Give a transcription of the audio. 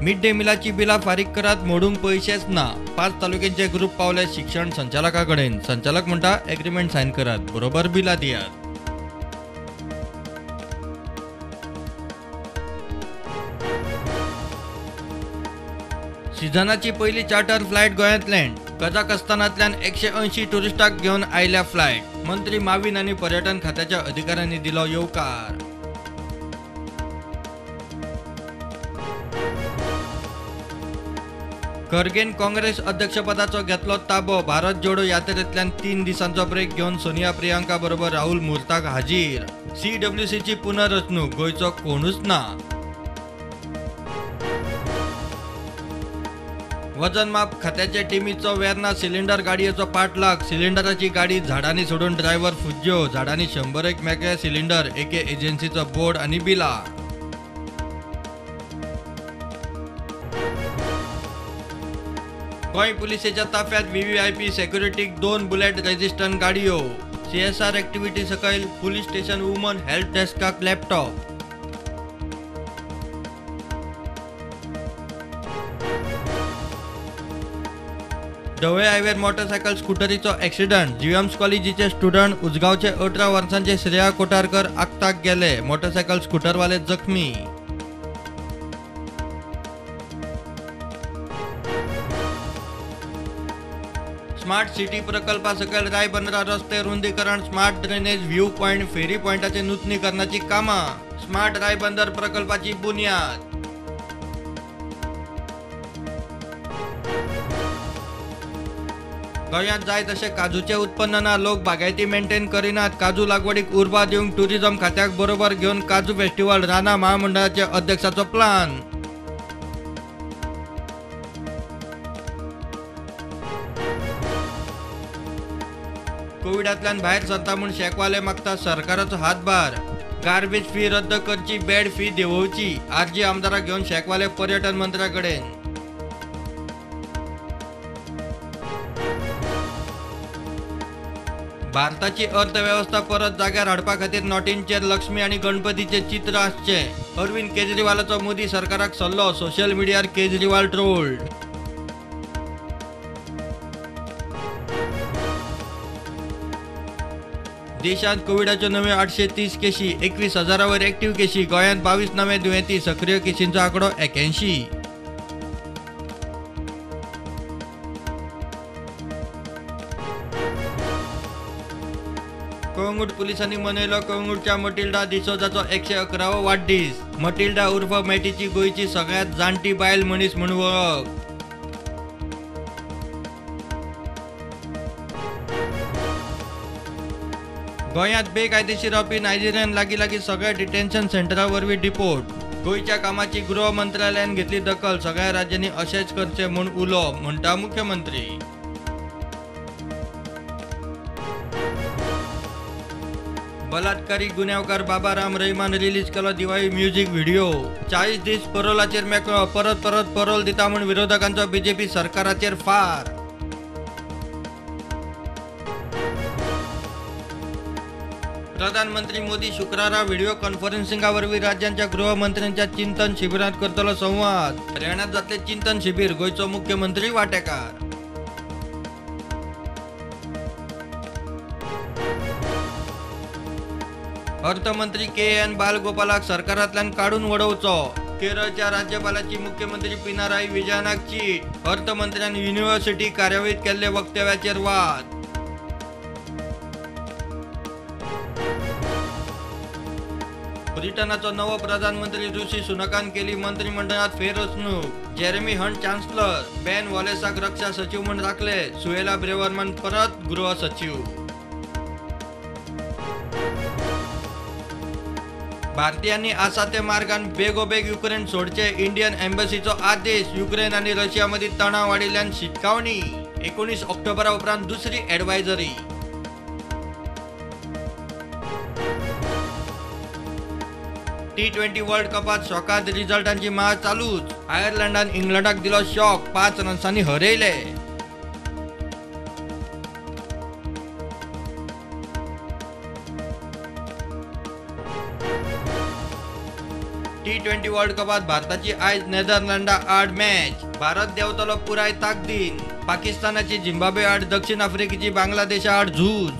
Mid day मिलाची बिला फारीक करात मोडूंक पैसेच ना। 5 तालुक्यांचे ग्रुप पावले शिक्षण संचालकाकडेन। संचालक म्हणटा एग्रीमेंट साइन करात, बरोबर बिला दियात। सिजनाची पहिली चार्टर फ्लायट गोंयांत लँड। कझाकस्तानांतल्यान 180 टुरिस्टांक घेवन आयल्या फ्लायट। मंत्री माविन आनी पर्यटन खात्याच्या अधिकाऱ्यांनी दिलो येवकार। खरगेन काँग्रेस अध्यक्षपदाचो घेतलो ताबो। भारत जोडो यात्रेंतल्यान 3 दिसांचो ब्रेक घेवन सोनिया प्रियांका बरोबर राहुल मुर्ताक हाजीर। CWCची पुनर्रचणूक, गोंयचो कोणूच ना। वजनमाप खात्याचे टिमीचो वेर्ना सिलिंडर गाडयेचो पाठलाग। सिलिंडराची गाडी झाडांनी सोडून ड्रायव्हर फुज्यो। झाडांनी 100 मेकळे सिलिंडर, एके एजन्सीचो बोर्ड आनी बिला। गोंय पुलिसेच्या ताफ्यात VVIP सेक्युरिटीक 2 बुलेट रेजिस्टंट गाडयो। CSR एक्टिव्हिटी सकयल पुलीस स्टेशन वुमन हेल्प डेस्काक लॅपटॉप। ढवळे हायवेर मोटरसायकल स्कूटरीचो ॲक्सिडंट। GMS कॉलेजीचे स्टुडंट उजगांवचे 18 वर्सांचे श्रेया कोटारकर आगताक गेले। मोटरसायकल स्कूटरवाले जखमी। स्मार्ट सिटी प्रकल्पा सकयल रायबंदरा रस्ते रुंदीकरण, स्मार्ट ड्रेनेज, व्ह्यू पॉइंट, फेरी पॉइंटाचे नूतनीकरणाची कामां। स्मार्ट रायबंदर प्रकल्पाची बुन्याद। गोंयांत जाय तशें काजूचे उत्पन्न ना। लोक बागायती मेंटेन करिनात। काजू लागवडीक उर्बा दिवंक टुरिझम खात्याक बरोबर घेवन काजू फेस्टिवल। राना महामंडळाचे अध्यक्षाचो प्लान। कोविडांतल्यान भायर सरता म्हूण शेकवाले मागता सरकाराचो हातभार। गार्बेज फी रद्द करची, बेड फी देंवोवची। आरजी आमदाराक घेवन शेकवाले पर्यटन मंत्र्या कडेन। भारताची अर्थव्यवस्था परत जाग्यार हाडपा खातीर नोटींचेर लक्ष्मी आनी गणपतीचे चित्र आसचे। अरविंद केजरीवालाचो मोदी सरकाराक सल्लो। सोशल मिडियार केजरीवाल ट्रोल्ड। देशांत कोविडाच्यो नव्यो 830 केशी। 21,000 वयर एक्टीव केशी। गोंयांत 22 नवे दुयेंती। सक्रिय केशींचो आंकडो 81। कळंगूट पुलिसांनी मनयलो कळंगूटच्या मटिल्डा डिसोजाचो 111वो वाडदीस। मटिल्डा उर्फ मेटीची गोंयची सगळ्यांत जाणटी बायल मनीस म्हूण वळख। गोंयांत बेकायदेशीर रावपी नायजेरियन लागीं सगळ्या डिटेन्शन सेंटरा वरवीं डिपोर्ट। गोंयच्या कामाची गृह मंत्रालयान घेतली दखल। सगळ्या राज्यांनी अशेंच करचे म्हूण उलो, म्हणटा मुख्यमंत्री। बलात्कारी गुन्यांवकार बाबा राम रहिमान रिलीज केलो दिवाळी म्युझिक व्हिडिओ। 40 दीस परोलाचेर मेकळो। परत परोल दिता म्हूण विरोधकांचो BJP सरकाराचेर फार। प्रधानमंत्री मोदी शुक्रारा व्हिडिओ कॉन्फरन्सिंगा वरवीं राज्यांच्या गृहमंत्र्यांच्या चिंतन शिबिरांत करतलो संवाद। हरियाणात जातले चिंतन शिबीर। गोंयचो मुख्यमंत्री वांटेकार। अर्थमंत्री KN बालगोपालाक सरकारांतल्यान काडून वडोवचो। केरळच्या राज्यपालाची मुख्यमंत्री पिनाराई विजयनाक चीट। अर्थमंत्र्यान युनिव्हर्सिटी कार्यावळीत केल्ले वक्तव्याचेर वाद। ब्रिटनाचो नवो प्रधानमंत्री ऋषी सुनकान केली मंत्रिमंडळात फेररचणूक। Jeremy Hunt chancellor. बेन वॉलेसाक रक्षा सचिव म्हूण राखले। सुएला ब्रेवरमन परत गृह सचिव। भारतीयांनी आसा ते मार्गान बेगोबेग युक्रेन सोडचे। इंडियन एम्बसीचो आदेश। युक्रेन आनी रशिया मदीं तणाव वाडिल्ल्यान शिटकावणी। 19 ऑक्टोबरा उपरांत दुसरी एडवायझरी। T20 वर्ल्ड कपात शॉकात रिझल्टांची माळ चालूच। आयर्लंडान इंग्लंडाक दिलो शॉक। 5 रन्सांनी हरयले। T20 वर्ल्ड कपात भारताची आयज नेदरलँडा आड मॅच. भारत देंवतलो पुराय ताकदीन. पाकिस्तानाची झिम्बाब्वे आड, दक्षिण आफ्रिकेची बांगलादेशा आड झूज.